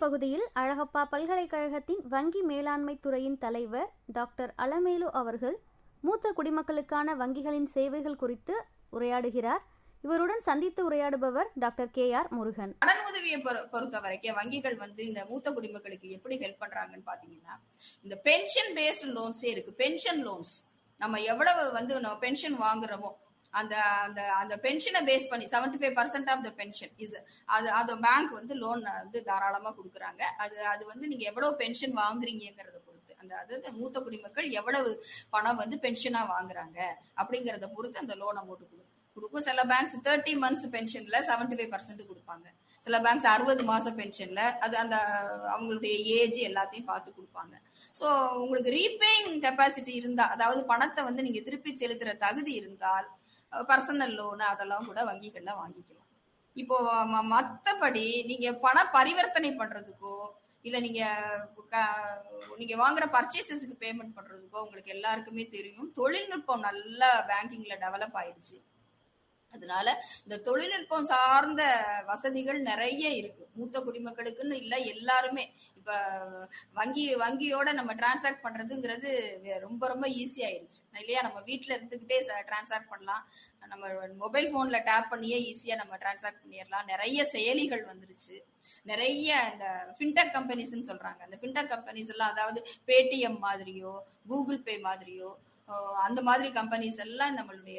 பகுதியில் அழகப்பா பல்கலைக்கழகத்தின் வங்கி மேலாண்மை துறையின் தலைவர் டாக்டர் அலமேலு அவர்கள் மூத்த குடிமக்களுக்கான வங்கிகளின் சேவைகள் குறித்து உரையாடுகிறார். இவருடன் சந்தித்து உரையாடுபவர் டாக்டர் KR முருகன். கடன் உதவியை பொறுத்த வரைக்கும் வங்கிகள் இந்த மூத்த குடிமக்களுக்கு எப்படி ஹெல்ப் பண்றாங்கன்னு பாத்தீங்கன்னா, இந்த பென்ஷன் பேஸ்ட் லோன்ஸே இருக்கு. பென்ஷன் லோன்ஸ் நம்ம எவ்வளவு நம்ம பென்ஷன் வாங்குறோமோ அந்த அந்த அந்த பென்ஷனை பேஸ் பண்ணி 75% ஆஃப் த பென்ஷன் அது பேங்க் லோன் தாராளமா கொடுக்குறாங்க. அது நீங்க எவ்வளவு பென்ஷன் வாங்குறீங்கிறத பொறுத்து அதாவது மூத்த குடிமக்கள் எவ்வளவு பணம் பென்ஷனா வாங்குறாங்க அப்படிங்கறத பொறுத்து அந்த லோன் அமௌண்ட் கொடுக்கும். சில பேங்க்ஸ் 30 மந்த்ஸ் பென்ஷன்ல 75% கொடுப்பாங்க. சில பேங்க்ஸ் 60 மாசம் பென்ஷன்ல அது அந்த அவங்களுடைய ஏஜ் எல்லாத்தையும் பார்த்து கொடுப்பாங்க. சோ உங்களுக்கு ரீபேயிங் கெப்பாசிட்டி இருந்தா, அதாவது பணத்தை நீங்க திருப்பி செலுத்துற தகுதி இருந்தால் பர்சனல் லோன் அதெல்லாம் கூட வங்கிகள்ல வாங்கிக்கலாம். இப்போ மத்தபடி நீங்க பண பரிவர்த்தனை பண்றதுக்கோ இல்ல நீங்க வாங்குற பர்ச்சேசஸ்க்கு பேமெண்ட் பண்றதுக்கோ உங்களுக்கு எல்லாருக்குமே தெரியும், தொழில்நுட்பம் நல்லா பேங்கிங்ல டெவலப் ஆயிடுச்சு. அதனால இந்த தொழில்நுட்பம் சார்ந்த வசதிகள் நிறைய இருக்கு. மூத்த குடிமக்களுக்குன்னு இல்ல, எல்லாருமே இப்ப வங்கியோட நம்ம டிரான்சாக்ட் பண்றதுங்கிறது ரொம்ப ரொம்ப ஈஸி ஆயிருச்சு இல்லையா? நம்ம வீட்டுல இருந்துகிட்டே டிரான்சாக்ட் பண்ணலாம். நம்ம மொபைல் போன்ல டேப் பண்ணியே ஈஸியா நம்ம டிரான்சாக்ட் பண்ணிடலாம். நிறைய செயலிகள் வந்துருச்சு. நிறைய இந்த ஃபின்டெக் கம்பெனிஸ்ன்னு சொல்றாங்க. அந்த ஃபின்டெக் கம்பெனிஸ் எல்லாம், அதாவது பேடிஎம் மாதிரியோ கூகுள் பே மாதிரியோ அந்த மாதிரி கம்பெனிஸ் எல்லாம் நம்மளுடைய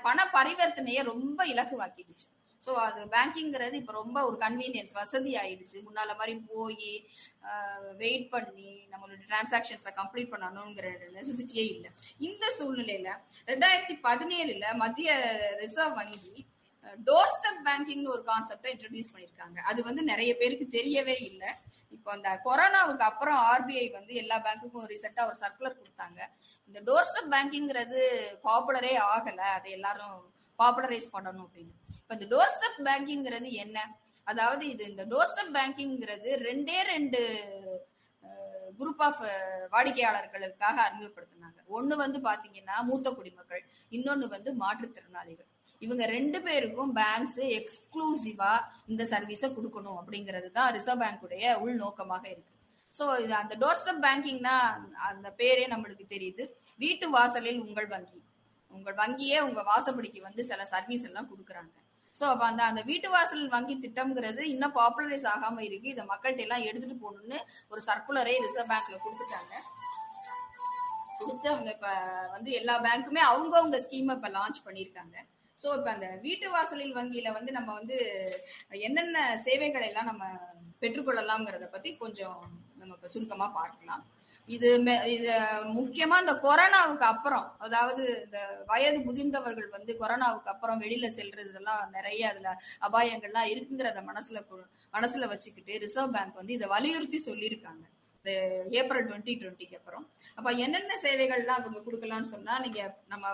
பண பரிவர்த்தனையை ரொம்ப இலகுவாக்கிடுச்சு. ஸோ அது பேங்கிங்கிறது இப்ப ரொம்ப ஒரு கன்வீனியன்ஸ் வசதி ஆயிடுச்சு. முன்னால மாதிரி போய் வெயிட் பண்ணி நம்மளுடைய டிரான்சாக்ஷன்ஸை கம்ப்ளீட் பண்ணணுங்கிற நெசசிட்டியே இல்லை. இந்த சூழ்நிலையில 2017 மத்திய ரிசர்வ் வங்கி டோர் ஸ்டெப் பேங்கிங்னு ஒரு கான்செப்டை இன்ட்ரடியூஸ் பண்ணிருக்காங்க. அது நிறைய பேருக்கு தெரியவே இல்லை. இப்போ அந்த கொரோனாவுக்கு அப்புறம் RBI எல்லா பேங்க்குக்கும் ரீசெண்டா ஒரு சர்க்குலர் கொடுத்தாங்க. இந்த டோர் ஸ்டெப் பேங்கிங்கிறது பாப்புலரே ஆகல, அதை எல்லாரும் பாப்புலரைஸ் பண்ணணும் அப்படின்னு. இப்ப இந்த டோர் ஸ்டெப் பேங்கிங்கிறது என்ன? அதாவது இந்த டோர் ஸ்டெப் பேங்கிங்கிறது ரெண்டு குரூப் ஆஃப் வாடிக்கையாளர்களுக்காக அறிமுகப்படுத்தினாங்க. ஒண்ணு பாத்தீங்கன்னா மூத்த குடிமக்கள், இன்னொன்னு மாற்றுத்திறனாளிகள். இவங்க 2 பேருக்கும் பேங்க்ஸ் எக்ஸ்க்ளூசிவா இந்த சர்வீஸை கொடுக்கணும் அப்படிங்கிறது தான் ரிசர்வ் பேங்குடைய உள்நோக்கமாக இருக்கு. சோ இது அந்த டோர் ஸ்டெப் பேங்கிங்னா அந்த பேரே நம்மளுக்கு தெரியுது. வீட்டு வாசலில் உங்கள் வங்கி, உங்கள் வங்கியே உங்க வாசப்படிக்கு சில சர்வீஸ் எல்லாம் கொடுக்குறாங்க. சோ அப்ப அந்த வீட்டு வாசல் வங்கி திட்டம்ங்கிறது இன்னும் பாப்புலரைஸ் ஆகாம இருக்கு. இதை மக்கள்கிட்ட எல்லாம் எடுத்துட்டு போகணும்னு ஒரு சர்க்குலரே ரிசர்வ் பேங்க்ல கொடுத்துட்டாங்க. கொடுத்து அவங்க இப்ப எல்லா பேங்க்குமே அவங்கவுங்க ஸ்கீமை இப்ப லான்ச் பண்ணிருக்காங்க. சோ இப்ப அந்த வீட்டு வாசலில் வங்கியில நம்ம என்னென்ன சேவைகள் எல்லாம் நம்ம பெற்றுக்கொள்ளலாம்ங்கிறத பத்தி கொஞ்சம் நம்ம இப்ப சுருக்கமா பார்க்கலாம். இது முக்கியமா இந்த கொரோனாவுக்கு அப்புறம், அதாவது இந்த வயது முதிர்ந்தவர்கள் கொரோனாவுக்கு அப்புறம் வெளியில செல்றதுலாம் நிறைய அதுல அபாயங்கள்லாம் இருக்குங்கிறத மனசுல வச்சுக்கிட்டு ரிசர்வ் பேங்க் இதை வலியுறுத்தி சொல்லியிருக்காங்க ஏப்ரல் 2020 அப்புறம். அப்ப என்னென்ன சேவைகள்லாம் அவங்க கொடுக்கலாம்னு சொன்னா, நம்ம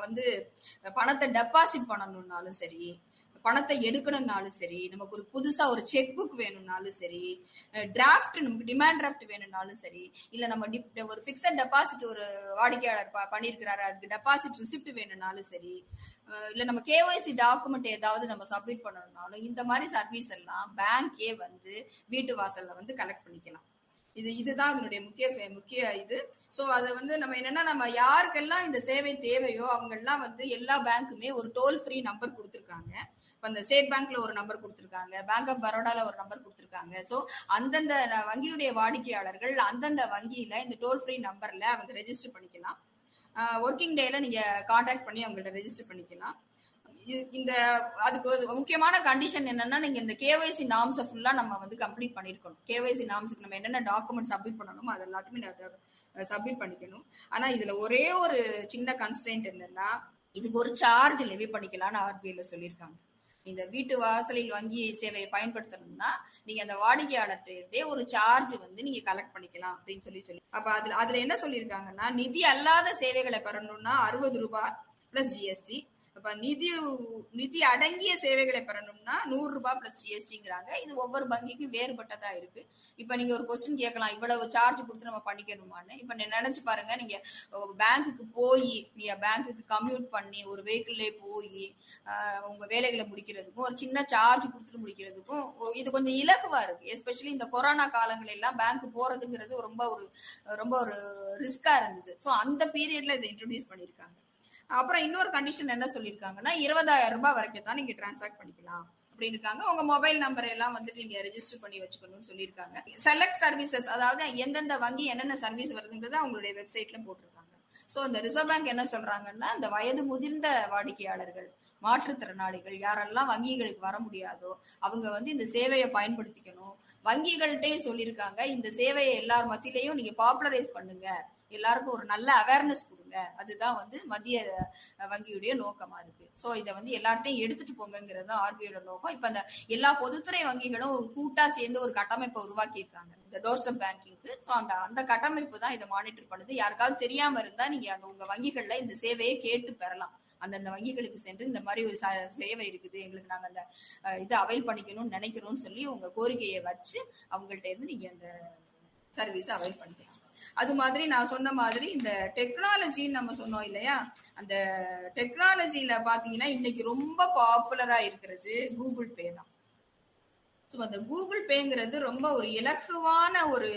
பணத்தை டெபாசிட் பண்ணணும்னாலும் சரி, பணத்தை எடுக்கணும்னாலும் சரி, நமக்கு ஒரு புதுசா ஒரு செக் புக் வேணும்னாலும் சரி, டிராஃப்ட் நமக்கு டிமாண்ட் டிராஃப்ட் வேணும்னாலும் சரி, இல்ல நம்ம ஒரு பிக்சட் டெபாசிட் ஒரு வாடிக்கையாளர் பண்ணிருக்கிறாரு, அதுக்கு டெபாசிட் ரிசிப்ட் வேணும்னாலும் சரி, இல்ல நம்ம KYC டாக்குமெண்ட் ஏதாவது நம்ம சப்மிட் பண்ணணும்னாலும் இந்த மாதிரி சர்வீஸ் எல்லாம் பேங்கே வீட்டு வாசல்ல கலெக்ட் பண்ணிக்கலாம். இதுதான் அதனுடைய முக்கிய இது. சோ அது நம்ம என்னன்னா, நம்ம யாருக்கெல்லாம் இந்த சேவை தேவையோ அவங்க எல்லாம் எல்லா பேங்க்குமே ஒரு டோல் ஃப்ரீ நம்பர் கொடுத்திருக்காங்க. இப்ப இந்த ஸ்டேட் பேங்க்ல ஒரு நம்பர் கொடுத்திருக்காங்க, பேங்க் ஆஃப் பரோடால ஒரு நம்பர் கொடுத்திருக்காங்க. சோ அந்தந்த வங்கியுடைய வாடிக்கையாளர்கள் அந்தந்த வங்கியில இந்த டோல் ஃப்ரீ நம்பர்ல அவங்க ரெஜிஸ்டர் பண்ணிக்கலாம். ஒர்க்கிங் டேல நீங்க கான்டாக்ட் பண்ணி அவங்கள்ட்ட ரெஜிஸ்டர் பண்ணிக்கலாம். அதுக்கு முக்கியமான கண்டிஷன் என்னன்னா, நீங்க இந்த KYC நார்ம்ஸ் ஃபுல்லா நம்ம கம்ப்ளீட் பண்ணிருக்கணும். KYC நார்ம்ஸ்க்கு நம்ம என்னென்ன டாக்குமெண்ட் சப்மிட் பண்ணணுமோ அது எல்லாத்தையுமே சப்மிட் பண்ணிக்கணும். ஆனா இதுல ஒரே ஒரு சின்ன கன்ஸ்ட்ரெயின்ட் என்னன்னா, இதுக்கு ஒரு சார்ஜ் லெவி பண்ணிக்கலாம்னு RBIல சொல்லியிருக்காங்க. இந்த வீட்டு வாசலில் வங்கி சேவையை பயன்படுத்தணும்னா நீங்க அந்த வாடிக்கையாளர்கிட்டே ஒரு சார்ஜ் நீங்க கலெக்ட் பண்ணிக்கலாம் அப்படின்னு சொல்லி அப்ப அதுல என்ன சொல்லியிருக்காங்கன்னா, நிதி அல்லாத சேவைகளை பெறணும்னா 60 ரூபாய் பிளஸ் GST, இப்ப நிதி அடங்கிய சேவைகளை பெறணும்னா ₹100 பிளஸ் ஜிஎஸ்டிங்கிறாங்க. இது ஒவ்வொரு வங்கிக்கும் வேறுபட்டதா இருக்கு. இப்ப நீங்க ஒரு கொஸ்டின் கேட்கலாம், இவ்வளவு சார்ஜ் கொடுத்து நம்ம பண்ணிக்கணுமான்னு. இப்ப நினைச்சு பாருங்க, நீங்க பேங்க்குக்கு போய் பேங்க்குக்கு கம்யூட் பண்ணி ஒரு வெஹிக்கிள்ல போய் உங்க வேலைகளை முடிக்கிறதுக்கும் ஒரு சின்ன சார்ஜ் கொடுத்துட்டு முடிக்கிறதுக்கும் இது கொஞ்சம் இலகுவா இருக்கு. எஸ்பெஷலி இந்த கொரோனா காலங்கள் எல்லாம் பேங்க் போறதுங்கிறது ரொம்ப ஒரு ரிஸ்கா இருந்தது. சோ அந்த பீரியட்ல இதை இன்ட்ரோடியூஸ் பண்ணிருக்காங்க. அப்புறம் இன்னொரு கண்டிஷன் என்ன சொல்லிருக்காங்கன்னா, ₹20,000 வரைக்கும் தான் நீங்க டிரான்சாக்ட் பண்ணிக்கலாம் அப்படின்னு இருக்காங்க. உங்க மொபைல் நம்பர் எல்லாம் வந்துட்டு நீங்க ரெஜிஸ்டர் பண்ணி வச்சுக்கணும்னு சொல்லியிருக்காங்க. செலக்ட் சர்வீசஸ், அதாவது எந்தெந்த வங்கி என்னென்ன சர்வீஸ் வருதுங்கிறத அவங்களுடைய வெப்சைட்ல போட்டிருக்காங்க. சோ இந்த ரிசர்வ் பேங்க் என்ன சொல்றாங்கன்னா, இந்த வயது முதிர்ந்த வாடிக்கையாளர்கள், மாற்றுத்திறனாளிகள் யாரெல்லாம் வங்கிகளுக்கு வர முடியாதோ அவங்க வந்து இந்த சேவையை பயன்படுத்திக்கணும். வங்கிகள்கிட்டே சொல்லியிருக்காங்க, இந்த சேவையை எல்லார் மத்தியிலையும் நீங்க பாப்புலரைஸ் பண்ணுங்க, எல்லாருக்கும் ஒரு நல்ல அவேர்னஸ் கொடுங்க. அதுதான் வந்து மத்திய வங்கியுடைய நோக்கமா இருக்கு. சோ இதை வந்து எல்லார்ட்டையும் எடுத்துட்டு போங்கிறது தான் ஆர்பிஐயோட நோக்கம். இப்ப அந்த எல்லா பொதுத்துறை வங்கிகளும் ஒரு கூட்டா சேர்ந்து ஒரு கட்டமைப்பை உருவாக்கி இருக்காங்க இந்த டோர்ஸ்டெப் பேங்கிங்க்கு. சோ அந்த கட்டமைப்பு தான் இதை மானிட்டர் பண்ணுது. யாருக்காவது தெரியாம இருந்தா நீங்க அந்த உங்க வங்கிகள்ல இந்த சேவையை கேட்டு பெறலாம். அந்தந்த வங்கிகளுக்கு சென்று இந்த மாதிரி ஒரு சேவை இருக்குது, எங்களுக்கு நாங்க அந்த இதை அவைல் பண்ணிக்கணும்னு நினைக்கிறோம்னு சொல்லி உங்க கோரிக்கையை வச்சு அவங்கள்ட்ட இருந்து நீங்க அந்த சர்வீஸ் அவைல் பண்ணிக்கலாம். அது மாதிரி நான் சொன்ன மாதிரி இந்த டெக்னாலஜின்னு நம்ம சொன்னோம் இல்லையா, அந்த டெக்னாலஜியில பாத்தீங்கன்னா இன்னைக்கு ரொம்ப பாப்புலரா இருக்கிறது கூகுள் பே தான். ஸோ அந்த கூகுள் பேங்கிறது ரொம்ப ஒரு இலகுவான ஒரு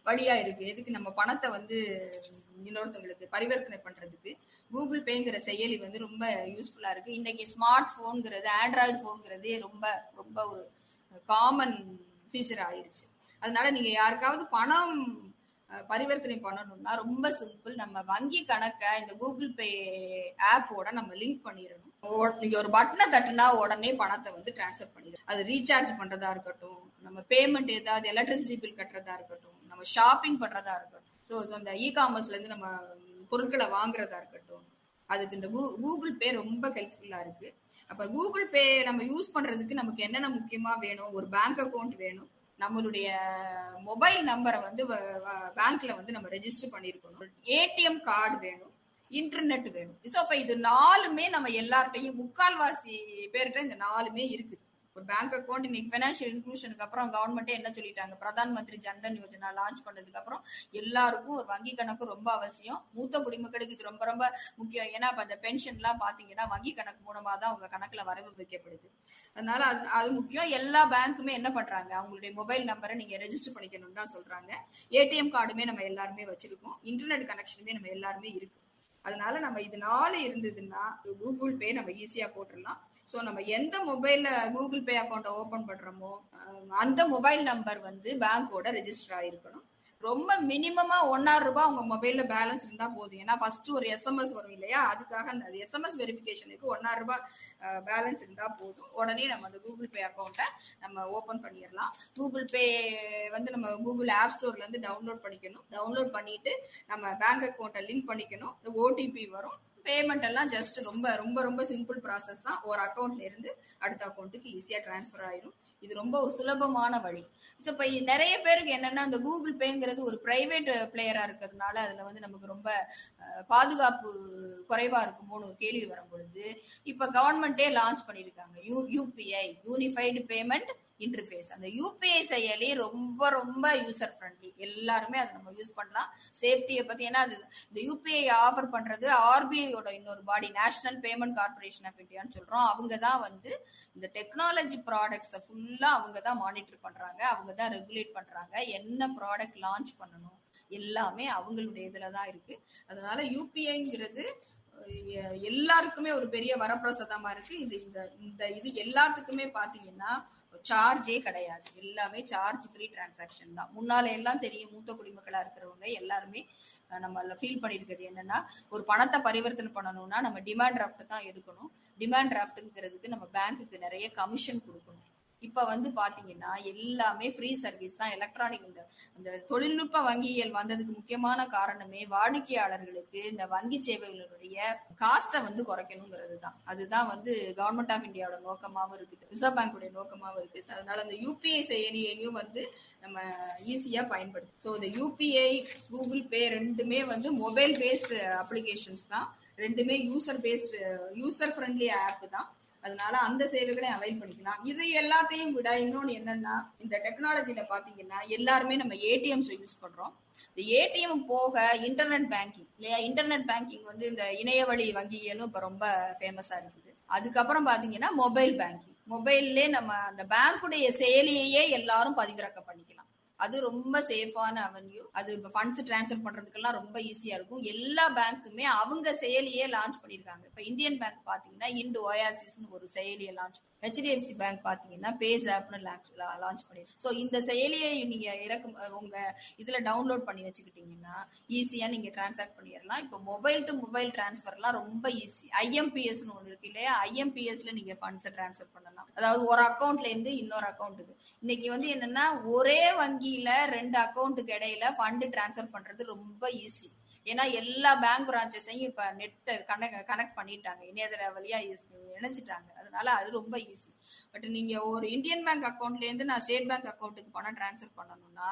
வழியா இருக்கு. எதுக்கு நம்ம பணத்தை வந்து இன்னொருத்தவங்களுக்கு பரிவர்த்தனை பண்றதுக்கு கூகுள் பேங்கிற செயலி வந்து ரொம்ப யூஸ்ஃபுல்லா இருக்கு. இன்னைக்கு ஸ்மார்ட் போன்ங்கிறது, ஆண்ட்ராய்டு போன்ங்கிறது ரொம்ப ரொம்ப ஒரு காமன் ஃபீச்சர் ஆயிருச்சு. அதனால நீங்க யாருக்காவது பணம் பரிவர்த்தனை பண்ணணும்னா ரொம்ப சிம்பிள். நம்ம வங்கி கணக்கை இந்த கூகுள் பே ஆப்போட நம்ம லிங்க் பண்ணிடணும். நீங்க ஒரு பட்டனை தட்டுனா உடனே பணத்தை வந்து டிரான்ஸ்ஃபர் பண்ணிடும். அது ரீசார்ஜ் பண்றதா இருக்கட்டும், நம்ம பேமெண்ட் ஏதாவது எலக்ட்ரிசிட்டி பில் கட்டுறதா இருக்கட்டும், நம்ம ஷாப்பிங் பண்றதா இருக்கட்டும், ஸோ அந்த இ-காமர்ஸ்ல இருந்து நம்ம பொருட்களை வாங்குறதா இருக்கட்டும், அதுக்கு இந்த கூகுள் பே ரொம்ப ஹெல்ப்ஃபுல்லா இருக்கு. அப்ப கூகுள் பே நம்ம யூஸ் பண்றதுக்கு நமக்கு என்னென்ன முக்கியமா வேணும்? ஒரு பேங்க் அக்கௌண்ட் வேணும், நம்மளுடைய மொபைல் நம்பரை வந்து பேங்க்ல வந்து நம்ம ரெஜிஸ்டர் பண்ணிருக்கணும், ஏடிஎம் கார்டு வேணும், இன்டர்நெட் வேணும். அப்ப இது 4மே நம்ம எல்லார்ட்டையும், முக்கால்வாசி பேர்கிட்ட இந்த 4மே இருக்குது. ஒரு பேங்க் அக்கௌண்ட் இன்னைக்கு பைனான்சியல் இன்க்ளூஷனுக்கு அப்புறம் கவர்மெண்டே என்ன சொல்லிட்டாங்க, பிரதான் மந்திரி ஜன்தன் யோஜனா லான்ச் பண்ணதுக்கு அப்புறம் எல்லாருக்கும் ஒரு வங்கி கணக்கு ரொம்ப அவசியம். மூத்த குடிமக்களுக்கு இது ரொம்ப ரொம்ப முக்கியம். ஏன்னா இப்ப அந்த பென்ஷன் எல்லாம் பாத்தீங்கன்னா வங்கி கணக்கு மூலமா தான் அவங்க கணக்குல வரவு வைக்கப்படுது. அதனால அது முக்கியம். எல்லா பேங்க்குமே என்ன பண்றாங்க, அவங்களுடைய மொபைல் நம்பரை நீங்க ரெஜிஸ்டர் பண்ணிக்கணும்னு தான் சொல்றாங்க. ஏடிஎம் கார்டுமே நம்ம எல்லாருமே வச்சிருக்கோம், இன்டர்நெட் கனெக்ஷனுமே நம்ம எல்லாருமே இருக்கு. அதனால நம்ம இது 4 இருந்ததுன்னா கூகுள் பே நம்ம ஈஸியா போட்டுடலாம். ஸோ நம்ம எந்த மொபைல்ல கூகுள் பே அக்கௌண்ட்டை ஓபன் பண்றோமோ அந்த மொபைல் நம்பர் வந்து பேங்கோட ரெஜிஸ்டர் ஆயிருக்கணும். ரொம்ப மினிமமா ₹1,000 உங்க மொபைல்ல பேலன்ஸ் இருந்தா போதும். ஏன்னா ஃபர்ஸ்ட் ஒரு எஸ்எம்எஸ் வரும் இல்லையா, அதுக்காக அந்த எஸ்எம்எஸ் வெரிஃபிகேஷனுக்கு ₹1,000 பேலன்ஸ் இருந்தா போதும். உடனே நம்ம அந்த கூகுள் பே அக்கௌண்ட்டை நம்ம ஓபன் பண்ணிடலாம். கூகுள் பே வந்து நம்ம கூகுள் ஆப் ஸ்டோர்ல இருந்து டவுன்லோட் பண்ணிக்கணும். டவுன்லோட் பண்ணிட்டு நம்ம பேங்க் அக்கௌண்ட்டை லிங்க் பண்ணிக்கணும். இந்த ஓடிபி வரும். பேமெண்ட் எல்லாம் ஜஸ்ட் ரொம்ப ரொம்ப ரொம்ப சிம்பிள் ப்ராசஸ் தான். ஒரு அக்கௌண்ட்ல இருந்து அடுத்த அக்கௌண்ட்டுக்கு ஈஸியா டிரான்ஸ்ஃபர் ஆயிரும். இது ரொம்ப ஒரு சுலபமான வழி. இப்ப நிறைய பேருக்கு என்னன்னா, இந்த கூகுள் பேங்கிறது ஒரு பிரைவேட் பிளேயரா இருக்கிறதுனால அதுல வந்து நமக்கு ரொம்ப பாதுகாப்பு குறைவா இருக்குமோன்னு ஒரு கேள்வி வரும் பொழுது, இப்ப கவர்மெண்டே லான்ச் பண்ணிருக்காங்க யூபிஐ, யூனிஃபைடு பேமெண்ட் இன்டர்ஃபேஸ். அந்த யூபிஐ செயலி ரொம்ப ரொம்ப யூசர் ஃப்ரெண்ட்லி. எல்லாருமே அதை நம்ம யூஸ் பண்ணலாம். சேஃப்டியை பத்தி, ஏன்னா அது இந்த யூபிஐ ஆஃபர் பண்றது ஆர்பிஐயோட இன்னொரு பாடி, நேஷனல் பேமெண்ட் கார்பரேஷன் ஆஃப் இந்தியான்னு சொல்றோம். அவங்க தான் வந்து இந்த டெக்னாலஜி ப்ராடக்ட்ஸை ஃபுல்லா அவங்க தான் மானிட்டர் பண்றாங்க, அவங்க தான் ரெகுலேட் பண்றாங்க. என்ன ப்ராடக்ட் லான்ச் பண்ணணும் எல்லாமே அவங்களுடைய இதுலதான் இருக்கு. அதனால யூபிஐங்கிறது எல்லாருக்குமே ஒரு பெரிய வரப்பிரசாதமா இருக்கு. இது எல்லாத்துக்குமே பாத்தீங்கன்னா சார்ஜே கிடையாது. எல்லாமே சார்ஜ் ஃப்ரீ டிரான்சாக்ஷன் தான். முன்னால எல்லாம் தெரியும், மூத்த குடிமக்களா இருக்கிறவங்க எல்லாருமே நம்ம ஃபீல் பண்ணிருக்கிறது என்னன்னா, ஒரு பணத்தை பரிவர்த்தனை பண்ணணும்னா நம்ம டிமாண்ட் டிராஃப்ட் தான் எடுக்கணும். டிமாண்ட் டிராஃப்ட்ங்கிறதுக்கு நம்ம பேங்க்குக்கு நிறைய கமிஷன் கொடுக்கணும். இப்ப வந்து பாத்தீங்கன்னா எல்லாமே ஃப்ரீ சர்வீஸ் தான். எலக்ட்ரானிக் இந்த தொழில்நுட்ப வங்கியியல் வந்ததுக்கு முக்கியமான காரணமே வாடிக்கையாளர்களுக்கு இந்த வங்கி சேவைகளுடைய காஸ்ட்டை வந்து குறைக்கணுங்கிறது தான். அதுதான் வந்து கவர்மெண்ட் ஆஃப் இந்தியாவோட நோக்கமாவும் இருக்குது, ரிசர்வ் பேங்கோட நோக்கமாவும் இருக்கு. அதனால அந்த யூபிஐ செயலியையும் வந்து நம்ம ஈஸியா பயன்படுத்தும். ஸோ இந்த யூபிஐ கூகுள் பே ரெண்டுமே வந்து மொபைல் பேஸ்ட் அப்ளிகேஷன்ஸ் தான். ரெண்டுமே யூசர் ஃப்ரெண்ட்லி ஆப் தான். அதனால அந்த சேவைகளை அவைல் பண்ணிக்கலாம். இது எல்லாத்தையும் விட இன்னொன்னு என்னன்னா, இந்த டெக்னாலஜில பாத்தீங்கன்னா எல்லாருமே நம்ம ஏடிஎம்ஸ் யூஸ் பண்றோம். இந்த ஏடிஎம் போக இன்டர்நெட் பேங்கிங் இல்லையா, இன்டர்நெட் பேங்கிங் வந்து இந்த இணையவழி வங்கிகளும் இப்ப ரொம்ப ஃபேமஸா இருக்குது. அதுக்கப்புறம் பாத்தீங்கன்னா மொபைல் பேங்கிங், மொபைல்லே நம்ம அந்த பேங்குடைய செயலியையே எல்லாரும் பதிவிறக்கம் பண்ணிக்கலாம். அது ரொம்ப சேஃபான அவென்யூ. அது இப்போ ஃபண்ட்ஸ் டிரான்ஸ்ஃபர் பண்றதுக்கெல்லாம் ரொம்ப ஈஸியா இருக்கும். எல்லா பேங்க்குமே அவங்க செயலியே லான்ச் பண்ணிருக்காங்க. இப்போ இந்தியன் பேங்க் பாத்தீங்கன்னா இண்டு ஓயாசிஸ்னு ஒரு செயலியை லான்ச், ஹெச்டிஎஃப்சி பேங்க் பாத்தீங்கன்னா பேஸ் ஆப்னு லான்ச் பண்ணிருக்கு. ஸோ இந்த செயலியை நீங்க உங்க இதுல டவுன்லோட் பண்ணி வச்சுக்கிட்டீங்கன்னா ஈஸியா நீங்க டிரான்சாக்ட் பண்ணிடலாம். இப்போ மொபைல் டு மொபைல் டிரான்ஸ்ஃபர்லாம் ரொம்ப ஈஸி. ஐஎம்பிஎஸ்னு ஒன்று இருக்கு இல்லையா, ஐஎம்பிஎஸ்ல நீங்க ஃபண்ட்ஸை டிரான்ஸ்ஃபர் பண்ணலாம். அதாவது ஒரு அக்கௌண்ட்ல இருந்து இன்னொரு அக்கௌண்ட்டுக்கு. இன்னைக்கு வந்து என்னன்னா ஒரே வங்கியில 2 அக்கௌண்ட்டுக்கு இடையில ஃபண்ட் டிரான்ஸ்ஃபர் பண்றது ரொம்ப ஈஸி. ஏன்னா எல்லா பேங்க் பிரான்ச்சஸையும் இப்ப நெட் கனெக்ட் பண்ணிட்டாங்க, இணையதள வழியா இணைச்சிட்டாங்க. அதனால அது ரொம்ப ஈஸி. பட் நீங்க ஒரு இந்தியன் பேங்க் அக்கௌண்ட்ல இருந்து நான் ஸ்டேட் பேங்க் அக்கௌண்ட்டுக்கு பணம் டிரான்ஸ்ஃபர் பண்ணணும்னா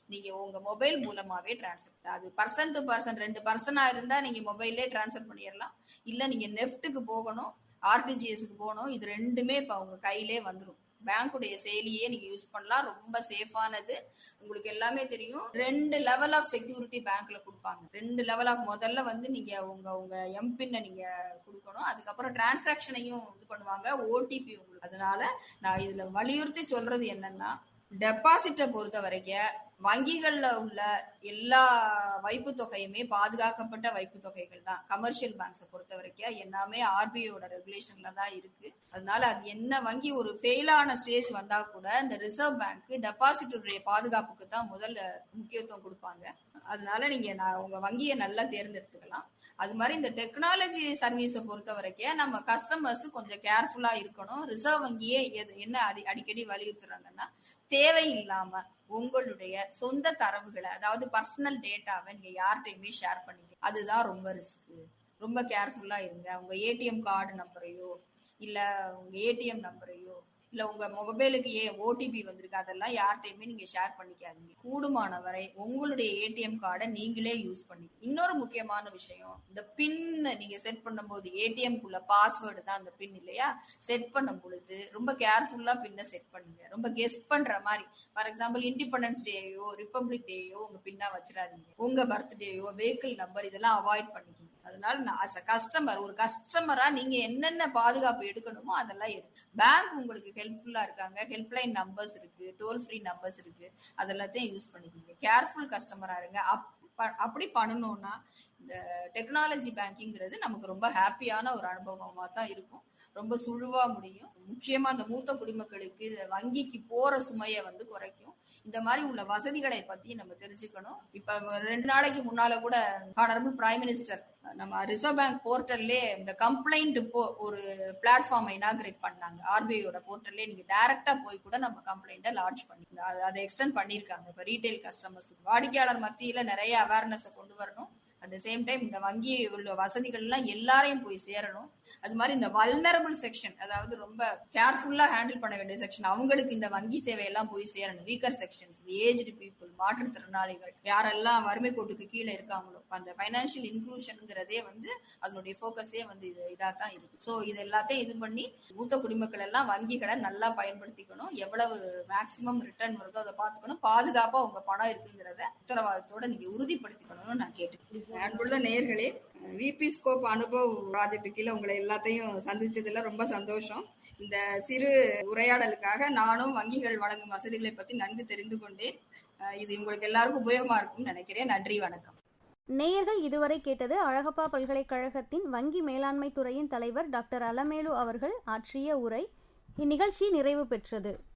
நீங்க உங்க மொபைல் மூலமாவே டிரான்ஸ்ஃபர், அது பர்சன் டு பர்சன் 2 பர்சனா இருந்தா நீங்க மொபைல்லே டிரான்ஸ்ஃபர் பண்ணிடலாம். இல்ல நீங்க நெஃப்ட்டுக்கு போகணும், ஆர்டிஜிஎஸ்க்கு போகணும். இது ரெண்டுமே இப்ப உங்க கையிலே வந்துடும். பேங்குடைய செயலியே நீங்க யூஸ் பண்ணலாம். ரொம்ப சேஃபானது. உங்களுக்கு எல்லாமே தெரியும். 2 லெவல் ஆஃப் செக்யூரிட்டி பேங்க்ல கொடுப்பாங்க. 2 லெவல் ஆஃப், முதல்ல வந்து நீங்க உங்க எம்பின்னை நீங்க கொடுக்கணும். அதுக்கப்புறம் டிரான்சாக்ஷனையும் இது பண்ணுவாங்க, ஓடிபி உங்களுக்கு. அதனால நான் இதுல வலியுறுத்தி சொல்றது என்னன்னா, டெபாசிட்டை பொறுத்த வரைக்கும் வங்கிகள்ல உள்ள எல்லா வைப்பு தொகையுமே பாதுகாக்கப்பட்ட வைப்பு தொகைகள் தான். கமர்ஷியல் பேங்க்ஸை பொறுத்த வரைக்கும் எல்லாமே ஆர்பிஐயோட ரெகுலேஷன்ல தான் இருக்கு. அதனால அது என்ன வங்கி ஒரு ஃபெயிலான ஸ்டேஜ் வந்தா கூட இந்த ரிசர்வ் பேங்க் டெபாசிட்டுடைய பாதுகாப்புக்கு தான் முதல்ல முக்கியத்துவம் கொடுப்பாங்க. அதனால நீங்க உங்க வங்கியை நல்லா தேர்ந்தெடுத்துக்கலாம். அது மாதிரி இந்த டெக்னாலஜி சர்வீஸை பொறுத்த வரைக்கும் நம்ம கஸ்டமர்ஸ் கொஞ்சம் கேர்ஃபுல்லா இருக்கணும். ரிசர்வ் வங்கியே என்ன அடிக்கடி வலியுறுத்துறாங்கன்னா, தேவையில்லாம உங்களுடைய சொந்த தரவுகளை, அதாவது பர்சனல் டேட்டாவை நீங்க யார்கிட்டயுமே ஷேர் பண்ணிக்க, அதுதான் ரொம்ப ரிஸ்க். ரொம்ப கேர்ஃபுல்லா இருங்க. உங்க ஏடிஎம் கார்டு நம்பரையோ இல்ல உங்க ஏடிஎம் நம்பரையோ இல்ல உங்க மொபைலுக்கு ஓடிபி வந்திருக்கு, அதெல்லாம் யார்கிட்டயுமே நீங்க ஷேர் பண்ணிக்காதீங்க. கூடுமான வரை உங்களுடைய ஏடிஎம் கார்டை நீங்களே யூஸ் பண்ணி. இன்னொரு முக்கியமான விஷயம், இந்த பின் நீங்க செட் பண்ணும்போது ஏடிஎம்குள்ள பாஸ்வேர்டு தான் அந்த பின் இல்லையா, செட் பண்ணும் பொழுது ரொம்ப கேர்ஃபுல்லா பின்னை செட் பண்ணுங்க. ரொம்ப கெஸ் பண்ற மாதிரி, ஃபார் எக்ஸாம்பிள் இண்டிபெண்டன்ஸ் டேயோ ரிப்பப்ளிக் டேயோ உங்க பின்னா வச்சிடாதீங்க. உங்க பர்த்டேயோ வெஹிக்கிள் நம்பர் இதெல்லாம் அவாய்ட் பண்ணிக்கீங்க. அதனால நான் அஸ் அ கஸ்டமர், ஒரு கஸ்டமரா நீங்க என்னென்ன பாதுகாப்பு எடுக்கணுமோ அதெல்லாம் எடுத்து, பேங்க் உங்களுக்கு ஹெல்ப்ஃபுல்லா இருக்காங்க, ஹெல்ப்லைன் நம்பர்ஸ் இருக்கு, டோல் ஃப்ரீ நம்பர்ஸ் இருக்கு, அதெல்லாத்தையும் யூஸ் பண்ணிக்கோங்க. கேர்ஃபுல் கஸ்டமரா இருங்க. அப்படி பண்ணணும்னா இந்த டெக்னாலஜி பேங்கிங்கிறது நமக்கு ரொம்ப ஹாப்பியான ஒரு அனுபவமா தான் இருக்கும். ரொம்ப சுழுவா முடியும். முக்கியமா அந்த மூத்த குடிமக்களுக்கு வங்கிக்கு போற சுமையை வந்து குறைக்கும். இந்த மாதிரி உள்ள வசதிகளை பத்தி நம்ம தெரிஞ்சுக்கணும். இப்ப 2 நாளைக்கு முன்னால கூட ஹானரபிள் பிரைம் மினிஸ்டர் நம்ம ரிசர்வ் பேங்க் போர்ட்டல்லே இந்த கம்ப்ளைண்ட் ஒரு பிளாட்ஃபார்ம் இனாகிரேட் பண்ணாங்க. ஆர்பிஐயோட போர்ட்டல்லே நீங்க டைரக்டா போய் கூட நம்ம கம்ப்ளைண்ட்டை லான்ச் பண்ணி அதை எக்ஸ்டெண்ட் பண்ணிருக்காங்க. இப்ப ரீட்டைல் கஸ்டமர்ஸ், வாடிக்கையாளர் மத்தியில நிறைய அவேர்னஸ் கொண்டு வரணும். அட் த சேம் டைம் இந்த வங்கி உள்ள வசதிகள் எல்லாம் எல்லாரையும் போய் சேரணும். அது மாதிரி இந்த வல்னரபிள் செக்ஷன், அதாவது ரொம்ப கேர்ஃபுல்லா ஹேண்டில் பண்ண வேண்டிய செக்ஷன், அவங்களுக்கு இந்த வங்கி சேவை எல்லாம் போய் சேரணும். வீக்கர் செக்ஷன்ஸ், ஏஜ்டு பீப்புள், மாற்றுத்திறனாளிகள், யாரெல்லாம் வறுமை கோட்டுக்கு கீழே இருக்காங்களோ, அந்த பைனான்சியல் இன்க்ளூஷன்ங்கிறதே வந்து அதனுடைய ஃபோக்கஸே வந்து இதா தான் இருக்கு. ஸோ இது எல்லாத்தையும் இது பண்ணி மூத்த குடிமக்கள் எல்லாம் வங்கிகளை நல்லா பயன்படுத்திக்கணும். எவ்வளவு மேக்சிமம் ரிட்டர்ன் வருதோ அதை பார்த்துக்கணும். பாதுகாப்பா உங்க பணம் இருக்குங்கிறத உத்தரவாதத்தோட நீங்க உறுதிப்படுத்திக்கணும்னு நான் கேட்டுக்கிறேன். அன்புள்ள நேயர்களே, விபி ஸ்கோப் அனுபவ் ப்ராஜெக்ட் கீழே உங்களை எல்லாத்தையும் சந்திச்சதுல ரொம்ப சந்தோஷம். இந்த சிறு உரையாடலுக்காக நானும் வங்கிகள் வழங்கும் வசதிகளை பத்தி நன்கு தெரிந்து கொண்டேன். இது உங்களுக்கு எல்லாருக்கும் உபயோகமா இருக்கும்னு நினைக்கிறேன். நன்றி, வணக்கம். நேயர்கள் இதுவரை கேட்டது அழகப்பா பல்கலைக்கழகத்தின் வங்கி மேலாண்மை துறையின் தலைவர் டாக்டர் அலமேலு அவர்கள் ஆற்றிய உரை. இந்நிகழ்ச்சி நிறைவு பெற்றது.